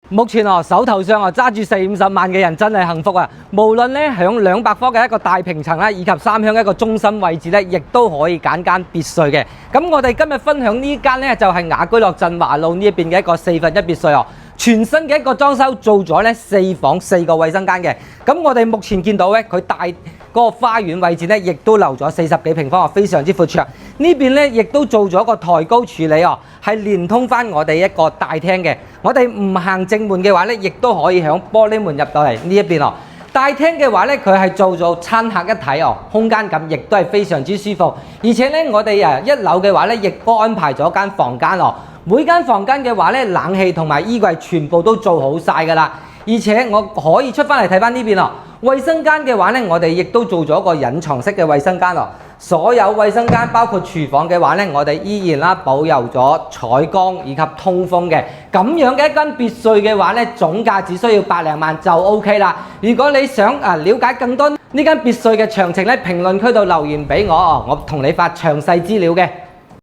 目前手頭上揸住40-50萬嘅人真係幸福啊！無論咧響200科嘅一個大平層啦，以及3鄉一個中心位置咧，亦都可以揀間別墅嘅。咁我哋今日分享呢間咧就係雅居樂振華路呢一邊嘅一個4分1別墅哦。全新嘅一個裝修，做咗咧4房4個衛生間嘅。咁我哋目前見到咧，佢大嗰個花園位置咧，亦都留咗40幾平方，非常之闊綽。呢邊咧亦都做咗個抬高處理哦，係連通翻我哋一個大廳嘅。我哋唔行正門嘅話咧，亦都可以響玻璃門入到嚟呢一邊哦。大廳嘅話咧，佢係做餐客一體哦，空間感亦都係非常之舒服。而且咧，我哋1樓嘅話咧，亦都安排咗間房間哦。每間房間嘅話咧，冷氣同埋衣櫃全部都做好晒㗎啦。而且我可以出翻嚟睇翻呢邊哦。衛生間嘅話咧，我哋亦都做咗個隱藏式嘅衛生間哦。所有衛生間包括廚房嘅話咧，我哋依然保有咗採光以及通風嘅。咁樣嘅一間別墅嘅話咧，總價只需要百零萬就 OK 啦。如果你想了解更多呢間別墅嘅詳情咧，評論區度留言俾我，我同你發詳細資料嘅。